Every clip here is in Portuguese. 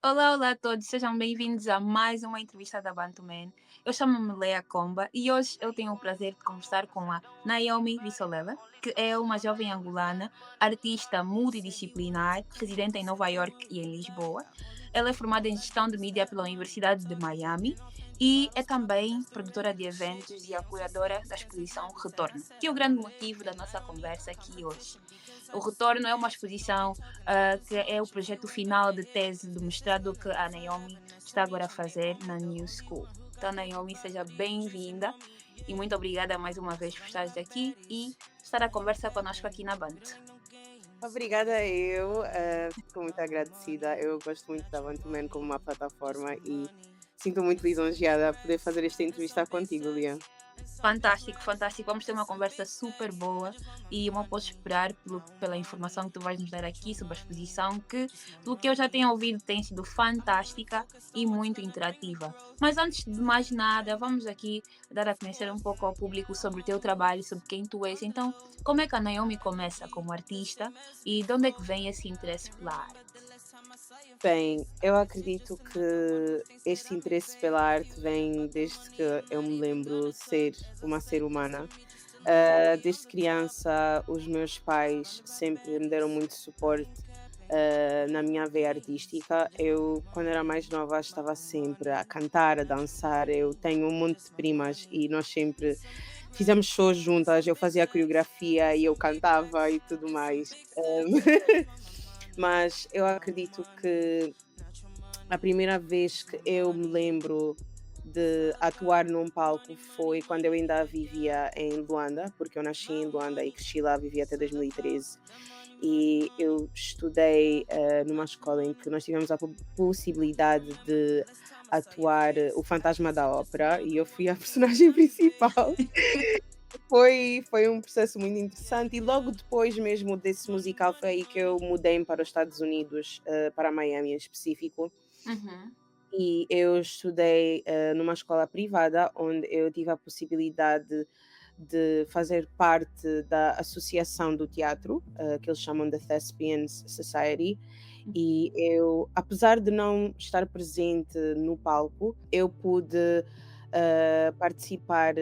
Olá, olá a todos, sejam bem-vindos a mais uma entrevista da Bantuman. Eu chamo-me Lea Comba e hoje eu tenho o prazer de conversar com a Naomi Vissolela, que é uma jovem angolana, artista multidisciplinar, residente em Nova York e em Lisboa. Ela é formada em gestão de mídia pela Universidade de Miami e é também produtora de eventos e apoiadora da exposição Retorno, que é o grande motivo da nossa conversa aqui hoje. O Retorno é uma exposição que é o projeto final de tese do mestrado que a Naomi está agora a fazer na New School. Então, Naomi, seja bem-vinda e muito obrigada mais uma vez por estar aqui e estar a conversa conosco aqui na Band. Obrigada, fico muito agradecida. Eu gosto muito da Bantuman como uma plataforma e sinto muito lisonjeada a poder fazer esta entrevista contigo, Lia. Fantástico, fantástico. Vamos ter uma conversa super boa e eu não posso esperar pela informação que tu vais nos dar aqui sobre a exposição, que, pelo que eu já tenho ouvido, tem sido fantástica e muito interativa. Mas antes de mais nada, vamos aqui dar a conhecer um pouco ao público sobre o teu trabalho, sobre quem tu és. Então, como é que a Naomi começa como artista e de onde é que vem esse interesse pela arte? Bem, eu acredito que este interesse pela arte vem desde que eu me lembro ser uma ser humana. Desde criança, os meus pais sempre me deram muito suporte, na minha veia artística. Eu, quando era mais nova, estava sempre a cantar, a dançar. Eu tenho um monte de primas e nós sempre fizemos shows juntas. Eu fazia a coreografia e eu cantava e tudo mais. Mas eu acredito que a primeira vez que eu me lembro de atuar num palco foi quando eu ainda vivia em Luanda, porque eu nasci em Luanda e cresci lá, vivi até 2013. E eu estudei numa escola em que nós tivemos a possibilidade de atuar o Fantasma da Ópera e eu fui a personagem principal. Foi um processo muito interessante e logo depois mesmo desse musical foi aí que eu mudei para os Estados Unidos, para Miami em específico, Uhum. e eu estudei, numa escola privada onde eu tive a possibilidade de fazer parte da associação do teatro, que eles chamam de Thespians Society, e eu, apesar de não estar presente no palco, eu pude, participar,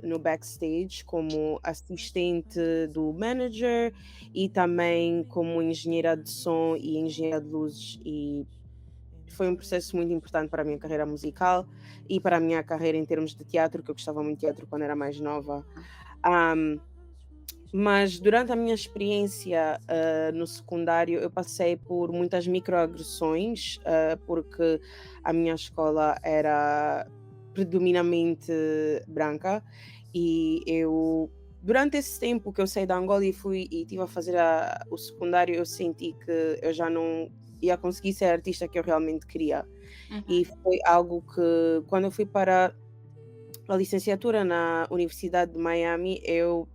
no backstage como assistente do manager e também como engenheira de som e engenheira de luzes, e foi um processo muito importante para a minha carreira musical e para a minha carreira em termos de teatro, que eu gostava muito de teatro quando era mais nova. Ahm, mas durante a minha experiência, no secundário, eu passei por muitas microagressões, porque a minha escola era predominantemente branca e eu, durante esse tempo que eu saí da Angola e fui e estive a fazer o secundário, eu senti que eu já não ia conseguir ser a artista que eu realmente queria. E Uhum. foi algo que, quando eu fui para a licenciatura na Universidade de Miami, eu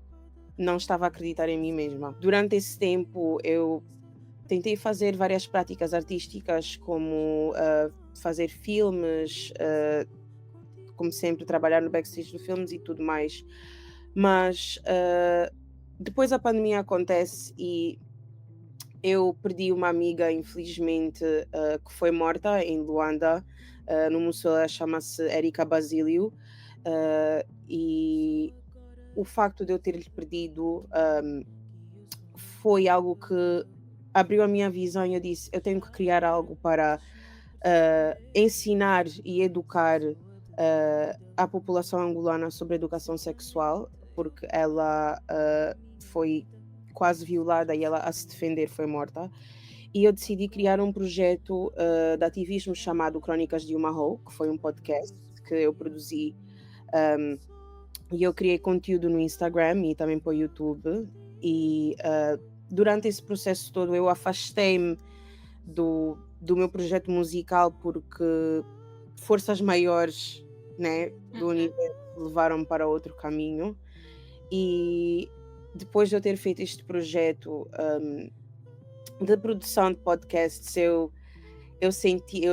não estava a acreditar em mim mesma. Durante esse tempo, eu tentei fazer várias práticas artísticas, como fazer filmes, como sempre, trabalhar no backstage de filmes e tudo mais. Mas depois a pandemia acontece e eu perdi uma amiga, infelizmente, que foi morta em Luanda, no Museu, chama-se Erika Basílio, e o facto de eu ter lhe perdido foi algo que abriu a minha visão e eu disse: eu tenho que criar algo para ensinar e educar a população angolana sobre educação sexual, porque ela foi quase violada e ela, a se defender, foi morta. E eu decidi criar um projeto de ativismo chamado Crónicas de uma Hoe, que foi um podcast que eu produzi. um, e eu criei conteúdo no Instagram e também para o YouTube. E durante esse processo todo eu afastei-me do meu projeto musical porque forças maiores, né, do Uhum. universo levaram-me para outro caminho. E depois de eu ter feito este projeto de produção de podcasts, eu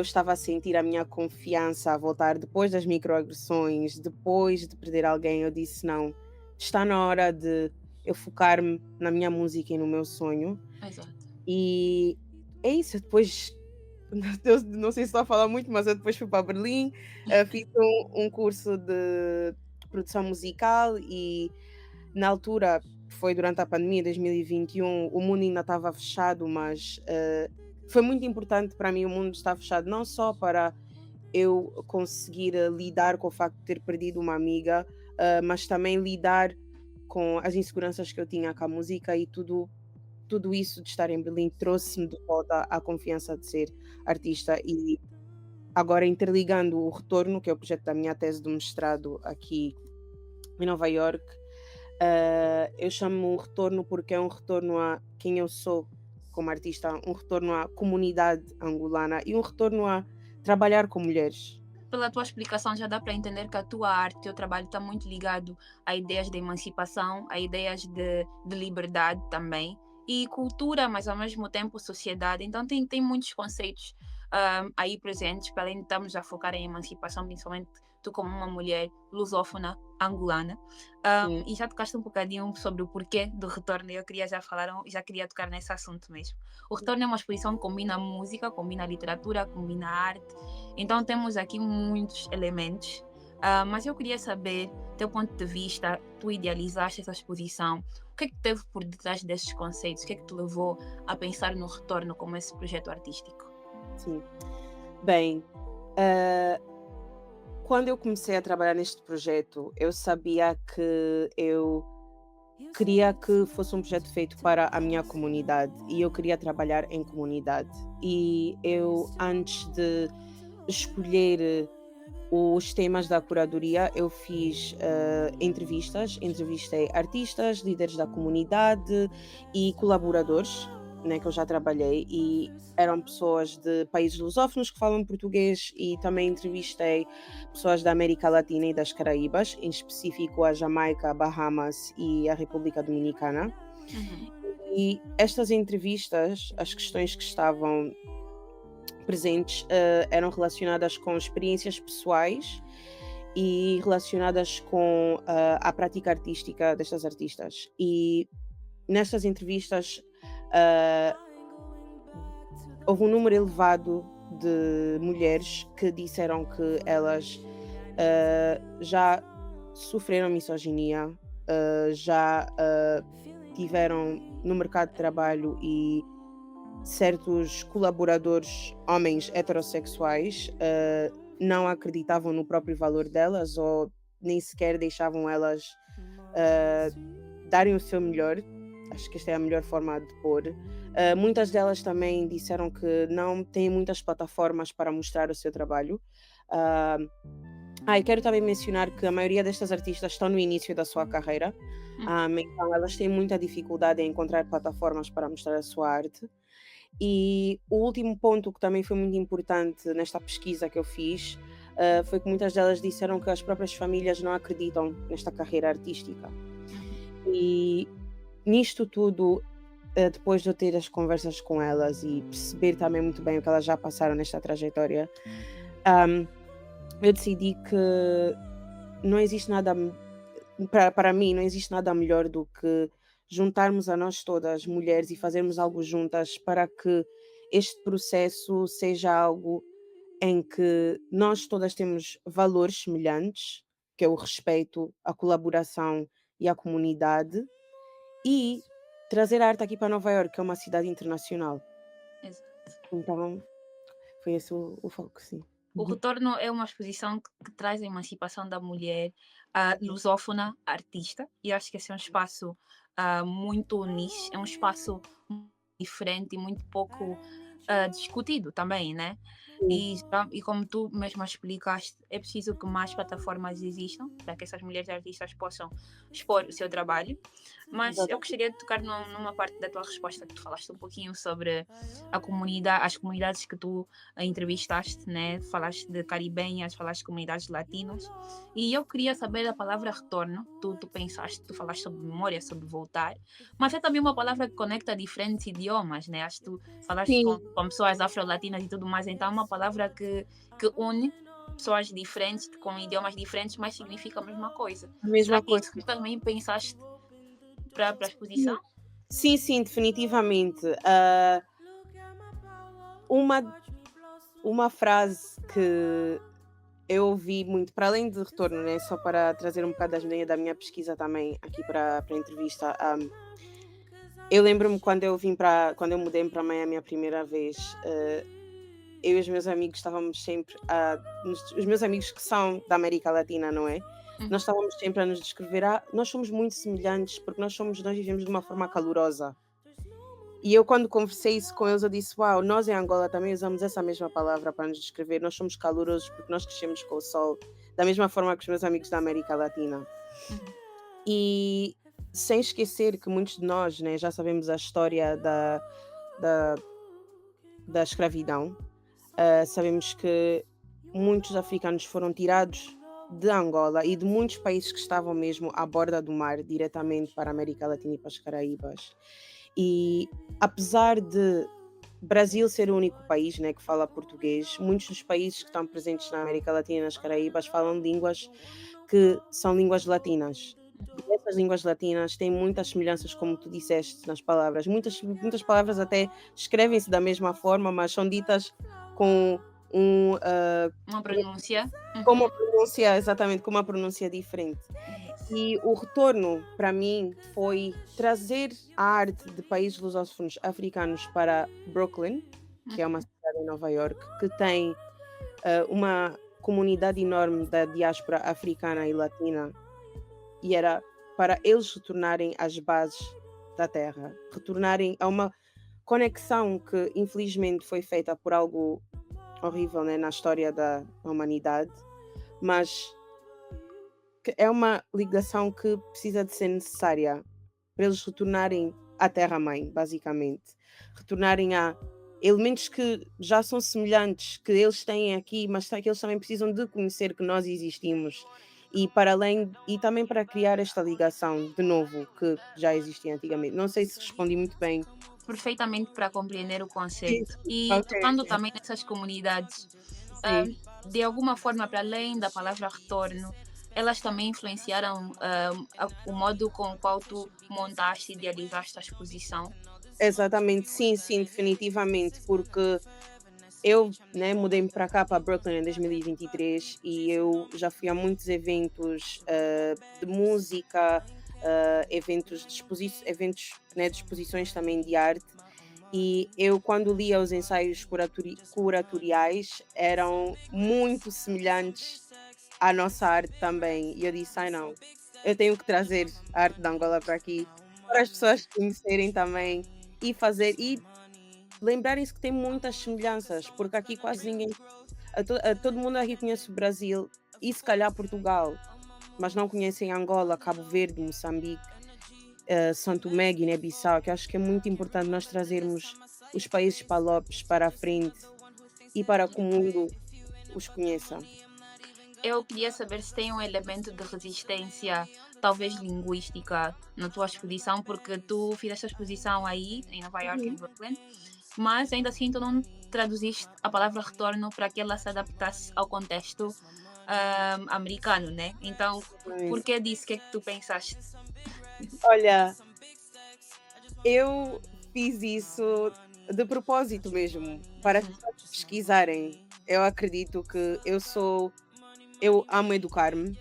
estava a sentir a minha confiança a voltar depois das microagressões, depois de perder alguém. Eu disse: não, está na hora de eu focar-me na minha música e no meu sonho. Exato. E é isso. Depois eu não sei se estou a falar muito, mas eu depois fui para Berlim, fiz um curso de produção musical e na altura, foi durante a pandemia, 2021, o mundo ainda estava fechado, mas foi muito importante para mim o mundo estar fechado, não só para eu conseguir lidar com o facto de ter perdido uma amiga, mas também lidar com as inseguranças que eu tinha com a música e tudo isso de estar em Berlim trouxe-me de volta a confiança de ser artista e agora interligando o retorno, que é o projeto da minha tese do mestrado aqui em Nova York, eu chamo retorno porque é um retorno a quem eu sou como artista, um retorno à comunidade angolana e um retorno a trabalhar com mulheres. Pela tua explicação já dá para entender que a tua arte, o teu trabalho está muito ligado a ideias de emancipação, a ideias de liberdade também, e cultura, mas ao mesmo tempo sociedade. Então tem muitos conceitos aí presentes, para além de estarmos a focar em emancipação, principalmente tu como uma mulher lusófona angolana. Sim, E já tocaste um bocadinho sobre o porquê do retorno, eu queria já queria tocar nesse assunto mesmo. O retorno é uma exposição que combina música, combina literatura, combina arte, então temos aqui muitos elementos, mas eu queria saber, teu ponto de vista, tu idealizaste essa exposição, o que é que teve por detrás desses conceitos? O que é que te levou a pensar no retorno como esse projeto artístico? sim. Bem, ah, quando eu comecei a trabalhar neste projeto, eu sabia que eu queria que fosse um projeto feito para a minha comunidade e eu queria trabalhar em comunidade. E eu, antes de escolher os temas da curadoria, eu fiz entrevistas, entrevistei artistas, líderes da comunidade e colaboradores, né, que eu já trabalhei, e eram pessoas de países lusófonos que falam português e também entrevistei pessoas da América Latina e das Caraíbas, em específico a Jamaica, Bahamas e a República Dominicana. Uhum. E estas entrevistas, as questões que estavam presentes, eram relacionadas com experiências pessoais e relacionadas com a prática artística destas artistas. E nestas entrevistas ah, houve um número elevado de mulheres que disseram que elas já sofreram misoginia, já tiveram no mercado de trabalho e certos colaboradores, homens heterossexuais, não acreditavam no próprio valor delas ou nem sequer deixavam elas ah, darem o seu melhor. Acho que esta é a melhor forma de pôr. Muitas delas também disseram que não têm muitas plataformas para mostrar o seu trabalho. Ah, e quero também mencionar que a maioria destas artistas estão no início da sua carreira, Uhum. então elas têm muita dificuldade em encontrar plataformas para mostrar a sua arte. E o último ponto que também foi muito importante nesta pesquisa que eu fiz, foi que muitas delas disseram que as próprias famílias não acreditam nesta carreira artística. Uhum. E nisto tudo, depois de eu ter as conversas com elas e perceber também muito bem o que elas já passaram nesta trajetória, ahm, eu decidi que não existe nada, para mim, não existe nada melhor do que juntarmos a nós todas, mulheres, e fazermos algo juntas para que este processo seja algo em que nós todas temos valores semelhantes, que é o respeito, a colaboração e a comunidade, e trazer a arte aqui para Nova Iorque, que é uma cidade internacional. Exato. Então, foi esse o foco, sim. O Uhum. retorno é uma exposição que traz a emancipação da mulher lusófona artista, e acho que esse é um espaço muito niche, é um espaço diferente e muito pouco discutido também, né? Sim, E como tu mesma explicaste, é preciso que mais plataformas existam para que essas mulheres artistas possam expor o seu trabalho. Mas eu exatamente. gostaria de tocar numa parte da tua resposta que tu falaste um pouquinho sobre a comunidade, as comunidades que tu entrevistaste, né? Falaste de caribenhas, falaste de comunidades latinas. E eu queria saber a palavra retorno. Tu pensaste, tu falaste sobre memória, sobre voltar, mas é também uma palavra que conecta diferentes idiomas, né? Acho que tu falaste Sim, com pessoas afro-latinas e tudo mais, então é uma palavra que une pessoas diferentes, com idiomas diferentes, mas significa a mesma coisa. a Será mesma que é coisa. isso que tu também pensaste para a exposição? Sim, sim, sim, definitivamente. Uma uma frase que eu ouvi muito, para além de retorno, né, só para trazer um bocado da minha pesquisa também aqui para a entrevista. Eu lembro-me quando eu mudei para Miami a primeira vez, eu e os meus amigos estávamos sempre os meus amigos que são da América Latina, não é? Nós Uhum. estávamos sempre a nos descrever: nós somos muito semelhantes, porque nós vivemos de uma forma calorosa. E eu quando conversei isso com eles, eu disse: "Uau, nós em Angola também usamos essa mesma palavra para nos descrever, nós somos calorosos porque nós crescemos com o sol", da mesma forma que os meus amigos da América Latina. Uhum. E sem esquecer que muitos de nós, né, já sabemos a história da da escravidão. Sabemos que muitos africanos foram tirados de Angola e de muitos países que estavam mesmo à borda do mar, diretamente para a América Latina e para as Caraíbas. E apesar de Brasil ser o único país, né, que fala português, muitos dos países que estão presentes na América Latina e nas Caraíbas falam línguas que são línguas latinas. E essas línguas latinas têm muitas semelhanças, como tu disseste, nas palavras. Muitas palavras até escrevem-se da mesma forma, mas são ditas com um, Uma pronúncia. com uma Uhum. pronúncia, exatamente, com uma pronúncia diferente. Yes. E o retorno, para mim, foi trazer a arte de países lusófonos africanos para Brooklyn, que é uma Uhum. cidade em Nova York, que tem uma comunidade enorme da diáspora africana e latina, e era para eles retornarem às bases da terra, retornarem a uma conexão que infelizmente foi feita por algo horrível, né, na história da humanidade, mas que é uma ligação que precisa de ser necessária para eles retornarem à terra-mãe, basicamente. Retornarem a elementos que já são semelhantes, que eles têm aqui, mas que eles também precisam de conhecer que nós existimos. E para além, e também para criar esta ligação de novo que já existia antigamente. Não sei se respondi muito bem. Perfeitamente para compreender o Sim, conceito. sim. E Ok, tocando também nessas comunidades, ah, sim. de alguma forma, para além da palavra retorno, elas também influenciaram o modo com o qual tu montaste e idealizaste a exposição. Exatamente, sim, sim, definitivamente, porque eu, né, mudei-me para cá, para Brooklyn em 2023 e eu já fui a muitos eventos, de música, eventos eventos, né, de exposições também de arte, e eu quando lia os ensaios curatoriais, eram muito semelhantes à nossa arte também, e eu disse: "Ai não, eu tenho que trazer a arte de Angola para aqui, para as pessoas conhecerem também e fazer e lembrarem-se que tem muitas semelhanças, porque aqui quase ninguém todo mundo aqui conhece o Brasil e se calhar Portugal, mas não conhecem Angola, Cabo Verde, Moçambique, São Tomé, Guiné-Bissau, que acho que é muito importante nós trazermos os países palopes para a frente e para que o mundo os conheça. Eu queria saber se tem um elemento de resistência, talvez linguística, na tua exposição, porque tu fizeste a exposição aí, em Nova York, em Uhum. Brooklyn, mas ainda assim tu não traduziste a palavra retorno para que ela se adaptasse ao contexto americano, né? Então, por que disso? O que é que tu pensaste? Olha, eu fiz isso de propósito mesmo, para as Uhum. pessoas pesquisarem. Eu acredito que eu amo educar-me.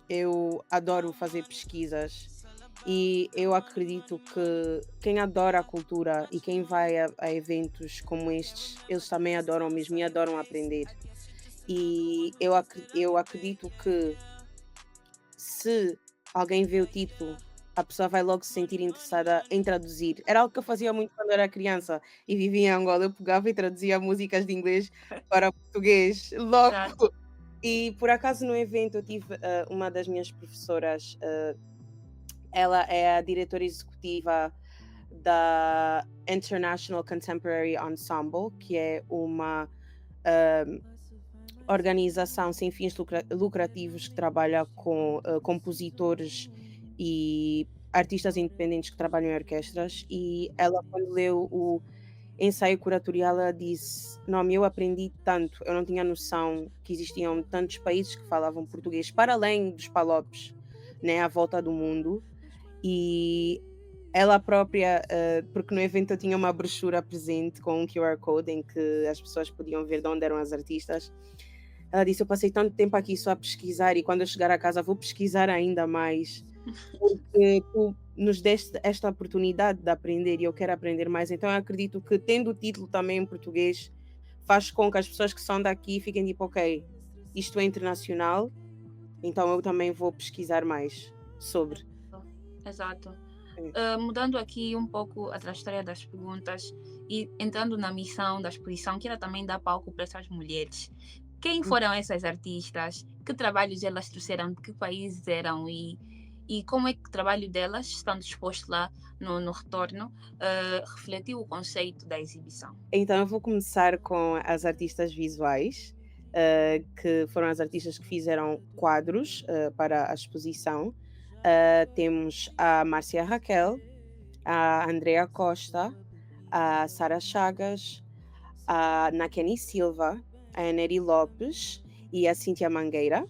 Eu adoro fazer pesquisas e eu acredito que quem adora a cultura e quem vai a eventos como estes, eles também adoram mesmo e adoram aprender. E eu acredito que se alguém vê o título, a pessoa vai logo se sentir interessada em traduzir. Era algo que eu fazia muito quando era criança e vivia em Angola. Eu pegava e traduzia músicas de inglês para português, logo. Exato. E por acaso no evento eu tive uma das minhas professoras. Ela é a diretora executiva da International Contemporary Ensemble, que é uma organização sem fins lucrativos que trabalha com compositores e artistas independentes que trabalham em orquestras. E ela, quando leu o ensaio curatorial, ela disse: Não, eu aprendi tanto, eu não tinha noção que existiam tantos países que falavam português, para além dos palopes, né, à volta do mundo. E ela própria, porque no evento eu tinha uma brochura presente com um QR Code em que as pessoas podiam ver de onde eram as artistas. Ela disse: Eu passei tanto tempo aqui só a pesquisar e quando eu chegar a casa vou pesquisar ainda mais, porque tu nos deste esta oportunidade de aprender e eu quero aprender mais. Então eu acredito que, tendo o título também em português, faz com que as pessoas que são daqui fiquem tipo: Ok, isto é internacional, então eu também vou pesquisar mais sobre. Exato. É. Mudando aqui um pouco a trajetória das perguntas e entrando na missão da exposição, que era também dar palco para essas mulheres. Quem foram essas artistas? Que trabalhos elas trouxeram? De que países eram? E como é que o trabalho delas, estando exposto lá no retorno, refletiu o conceito da exibição? Então eu vou começar com as artistas visuais, que foram as artistas que fizeram quadros, para a exposição. Temos a Márcia Raquel, a Andrea Costa, a Sara Chagas, a Nakeni Silva, a Neri Lopes e a Cíntia Mangueira.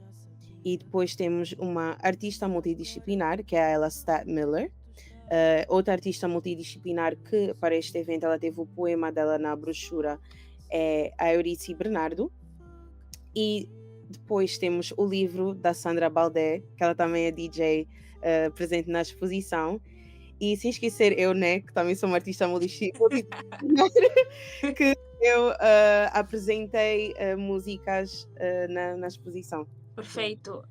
E depois temos uma artista multidisciplinar, que é a Ella Stat Miller. Outra artista multidisciplinar que para este evento ela teve o poema dela na brochura é a Eurici Bernardo. E depois temos o livro da Sandra Baldé, que ela também é DJ, presente na exposição. E sem esquecer eu, né, que também sou uma artista multidisciplinar, que eu apresentei músicas na exposição. Perfeito.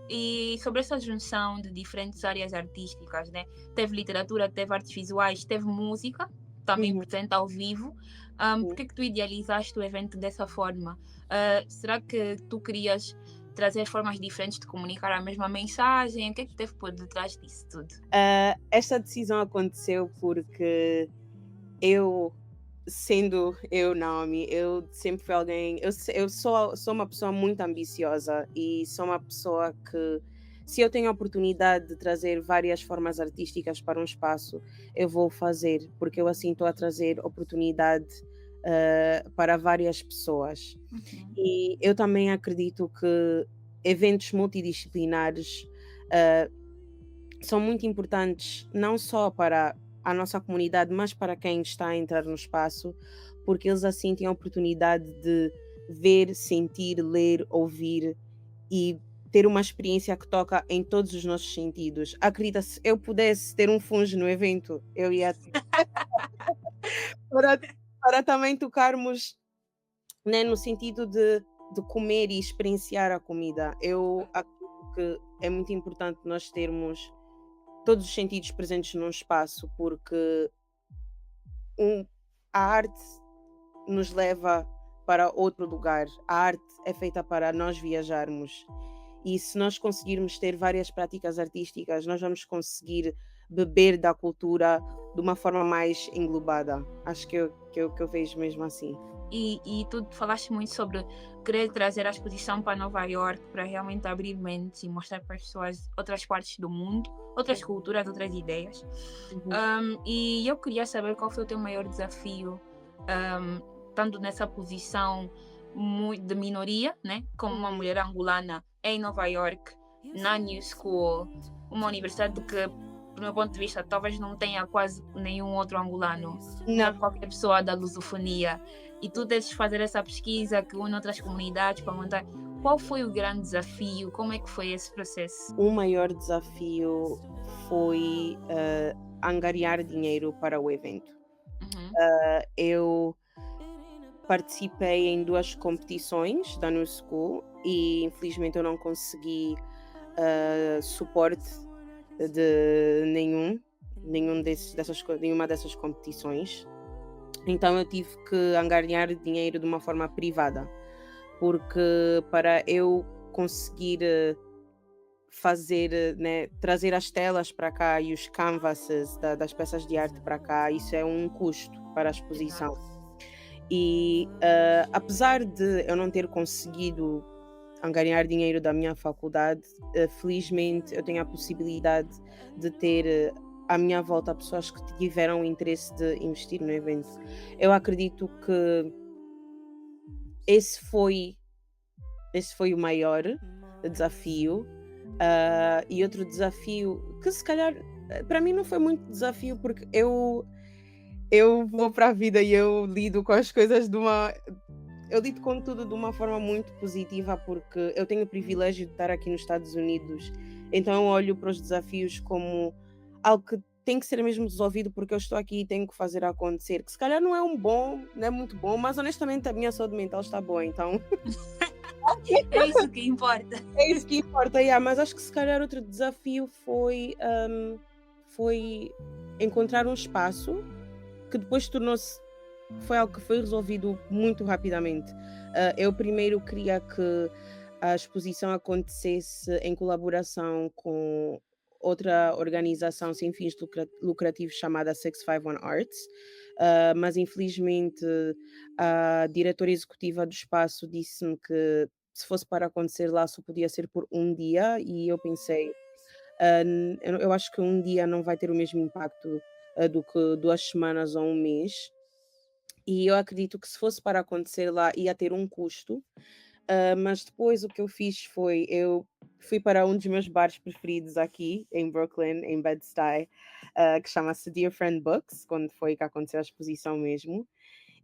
E sobre essa junção de diferentes áreas artísticas, né? Teve literatura, teve artes visuais, teve música, também Uhum, presente ao vivo. Por sim. que tu idealizaste o evento dessa forma? Será que tu querias trazer formas diferentes de comunicar a mesma mensagem? O que é que teve por detrás disso tudo? Esta decisão aconteceu porque eu, sendo eu, Naomi, eu sempre fui alguém. Eu sou uma pessoa muito ambiciosa e sou uma pessoa que, se eu tenho a oportunidade de trazer várias formas artísticas para um espaço, eu vou fazer, porque eu assim estou a trazer oportunidade para várias pessoas. Uhum. E eu também acredito que eventos multidisciplinares ah, são muito importantes, não só para a nossa comunidade, mas para quem está a entrar no espaço, porque eles assim têm a oportunidade de ver, sentir, ler, ouvir e ter uma experiência que toca em todos os nossos sentidos. Acredita, se eu pudesse ter um fungo no evento, eu ia para, para também tocarmos, né, no sentido de comer e experienciar a comida. Eu acredito que é muito importante nós termos todos os sentidos presentes num espaço, porque um, a arte nos leva para outro lugar. A arte é feita para nós viajarmos. E se nós conseguirmos ter várias práticas artísticas, nós vamos conseguir beber da cultura de uma forma mais englobada. Acho que eu vejo mesmo assim. E tu falaste muito sobre querer trazer a exposição para Nova York para realmente abrir mentes e mostrar para as pessoas outras partes do mundo, outras culturas, outras ideias. Uhum. E eu queria saber qual foi o teu maior desafio, estando nessa posição de minoria, né? Como uma mulher angolana em Nova York, na New School, uma universidade que, do meu ponto de vista, talvez não tenha quase nenhum outro angolano, Não. qualquer pessoa da lusofonia, e tu tens de fazer essa pesquisa que une outras comunidades para montar. Qual foi o grande desafio? Como é que foi esse processo? O maior desafio foi angariar dinheiro para o evento. Uhum. Eu participei em 2 competições da New School e infelizmente eu não consegui suporte de nenhuma dessas competições. Então eu tive que angariar dinheiro de uma forma privada, porque para eu conseguir fazer, né, trazer as telas para cá e os canvases das peças de arte para cá, isso é um custo para a exposição. Exato. E apesar de eu não ter conseguido angariar dinheiro da minha faculdade, felizmente eu tenho a possibilidade de ter à minha volta pessoas que tiveram interesse de investir no evento. Eu acredito que esse foi, esse foi o maior desafio. E outro desafio que se calhar Para mim não foi muito desafio, porque eu vou para a vida e eu lido com as coisas eu lido com tudo de uma forma muito positiva, porque eu tenho o privilégio de estar aqui nos Estados Unidos, então eu olho para os desafios como algo que tem que ser mesmo resolvido, porque eu estou aqui e tenho que fazer acontecer, que se calhar não é não é muito bom, mas honestamente a minha saúde mental está boa, então É isso que importa. é isso que importa, yeah, mas acho que se calhar outro desafio foi encontrar um espaço que depois foi algo que foi resolvido muito rapidamente. Eu primeiro queria que a exposição acontecesse em colaboração com outra organização sem fins lucrativos chamada 651 Arts, mas infelizmente a diretora executiva do espaço disse-me que se fosse para acontecer lá só podia ser por um dia, e eu pensei, eu acho que um dia não vai ter o mesmo impacto do que 2 semanas ou um mês. E eu acredito que se fosse para acontecer lá ia ter um custo, mas depois o que eu fiz foi, eu fui para um dos meus bares preferidos aqui em Brooklyn, em Bed-Stuy, que chama-se Dear Friend Books, quando foi que aconteceu a exposição mesmo,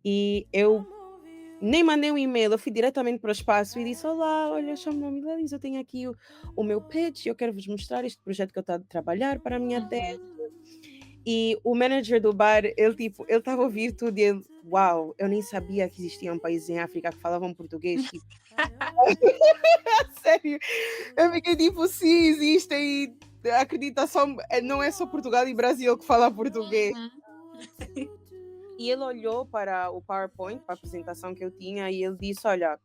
e eu nem mandei um e-mail, eu fui diretamente para o espaço e disse: "Olá, olha, chamo-me Milelis, eu tenho aqui o meu pitch, eu quero vos mostrar este projeto que eu estou a trabalhar para a minha tese." Uhum. E o manager do bar, ele tipo, ele estava a ouvir tudo e ele: "Uau, eu nem sabia que existiam países em África que falavam português." Tipo, sério, eu fiquei tipo: "Sim, existem, e acredita, só não é só Portugal e Brasil que fala português." Uhum. E ele olhou para o PowerPoint, para a apresentação que eu tinha, e ele disse: "Olha,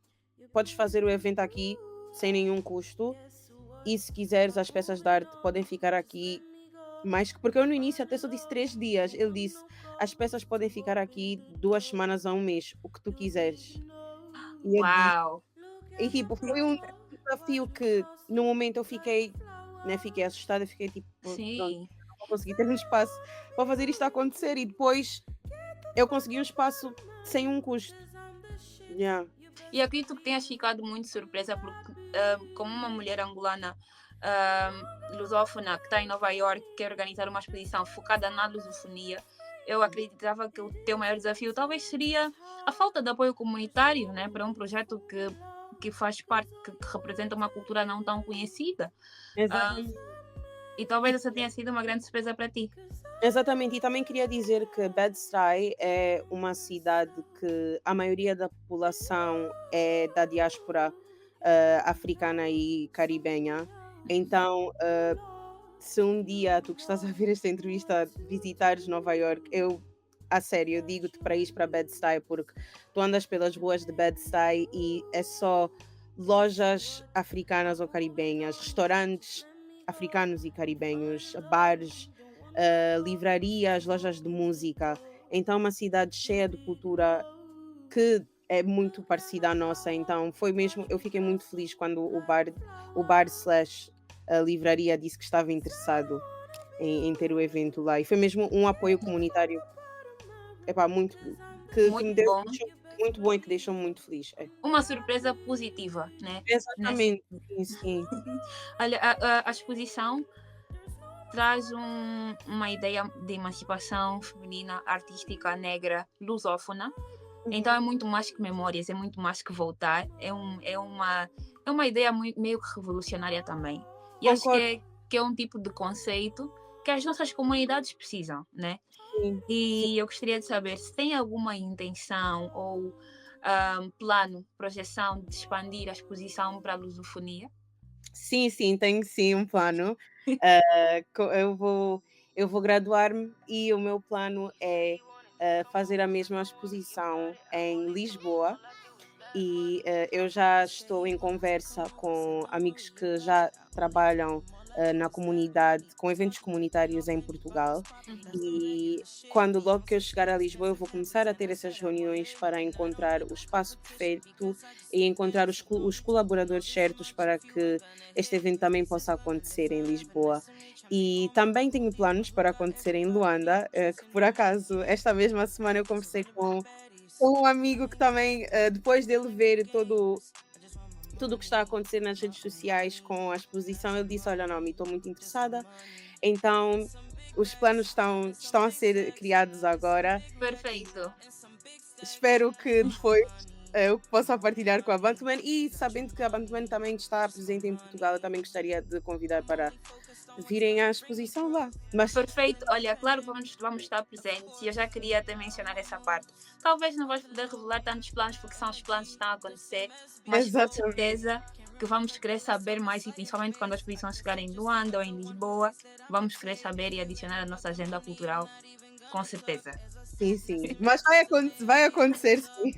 podes fazer o evento aqui sem nenhum custo, e se quiseres as peças de arte podem ficar aqui, mas porque eu no início até só disse 3 dias, ele disse: "As peças podem ficar aqui 2 semanas a um mês, o que tu quiseres." E eu disse, Uau! e tipo, foi um desafio que no momento eu fiquei, né, fiquei assustada, fiquei tipo: Pronto, Sim. não vou conseguir ter um espaço para fazer isto acontecer." E depois eu consegui um espaço sem um custo. Yeah. E acredito que tenhas ficado muito surpresa, porque, como uma mulher angolana, lusófona, que está em Nova York, quer organizar uma exposição focada na lusofonia, eu acreditava que o teu maior desafio talvez seria a falta de apoio comunitário, né, para um projeto que faz parte, que representa uma cultura não tão conhecida. Ah, Exatamente. e talvez essa tenha sido uma grande surpresa para ti. Exatamente, e também queria dizer que Bed-Stuy é uma cidade que a maioria da população é da diáspora africana e caribenha. Então, se um dia tu que estás a ver esta entrevista visitares Nova York, a sério, eu digo-te para ir para Bed-Stuy, porque tu andas pelas ruas de Bed-Stuy e é só lojas africanas ou caribenhas, restaurantes africanos e caribenhos, bares, livrarias, lojas de música. Então, uma cidade cheia de cultura que é muito parecida à nossa. Então, foi mesmo, eu fiquei muito feliz quando o bar slash a livraria disse que estava interessado em ter o evento lá. E foi mesmo um apoio comunitário, epá, muito, que Muito me bom. deixou muito bom e que deixou-me muito feliz. É. Uma surpresa positiva, né? Nesse... Exatamente, sim, sim. Olha, a exposição traz uma ideia de emancipação feminina, artística, negra, lusófona. Então é Uhum. muito mais que memórias, é muito mais que voltar. É uma ideia meio que revolucionária também. E acho Concordo, que é um tipo de conceito que as nossas comunidades precisam, né? sim. Sim, E eu gostaria de saber se tem alguma intenção ou plano, projeção de expandir a exposição para a lusofonia. sim, sim, tenho sim um plano. Eu vou graduar-me e o meu plano é fazer a mesma exposição em Lisboa. E eu já estou em conversa com amigos que já trabalham na comunidade, com eventos comunitários em Portugal. Uhum. E quando logo que eu chegar a Lisboa, eu vou começar a ter essas reuniões para encontrar o espaço perfeito e encontrar os colaboradores certos para que este evento também possa acontecer em Lisboa. E também tenho planos para acontecer em Luanda, que por acaso esta mesma semana eu conversei com um amigo que também, depois dele ver tudo o que está a acontecer nas redes sociais com a exposição, ele disse: "Olha, Naomi, estou muito interessada, então os planos estão a ser criados agora. Perfeito. Espero que depois eu possa partilhar com a Bantuman e sabendo que a Bantuman também está presente em Portugal, eu também gostaria de convidar para virem à exposição lá. Mas Perfeito. Olha, claro que vamos estar presentes e eu já queria até mencionar essa parte. Talvez não vais poder revelar tantos planos porque são os planos que estão a acontecer, mas com exatamente, certeza que vamos querer saber mais e principalmente quando a exposição chegar em Luanda ou em Lisboa, vamos querer saber e adicionar à nossa agenda cultural, com certeza. sim, sim. Mas vai acontecer sim.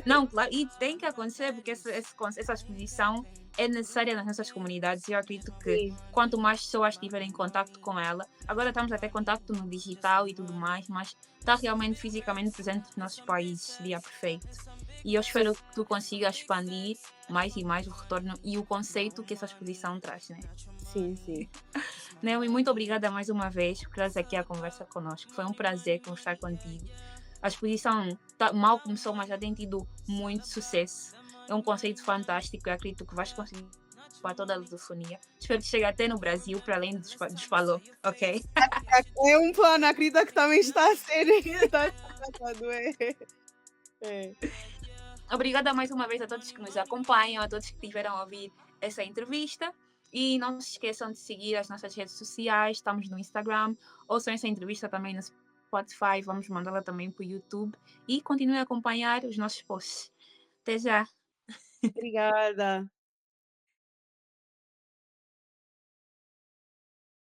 Não, claro, e tem que acontecer porque essa exposição é necessária nas nossas comunidades e eu acredito que Sim, quanto mais pessoas tiverem contato com ela, agora estamos a ter contato no digital e tudo mais, mas está realmente fisicamente presente nos nossos países, seria perfeito. E eu sim, espero que tu consigas expandir mais e mais o retorno e o conceito que essa exposição traz, né? sim, sim. Naomi, muito obrigada mais uma vez por trazer aqui a conversa conosco. Foi um prazer conversar contigo. A exposição mal começou, mas já tem tido muito sucesso. É um conceito fantástico e acredito que vais conseguir para toda a lusofonia. Espero que chegue até no Brasil, para além dos falou, ok? É um plano, acredita que também está a ser está a ser tratado, é. É. Obrigada mais uma vez a todos que nos acompanham, a todos que tiveram a ouvir essa entrevista. E não se esqueçam de seguir as nossas redes sociais, estamos no Instagram, ouçam essa entrevista também no Spotify, vamos mandá-la também para o YouTube e continue a acompanhar os nossos posts. Até já! Obrigada.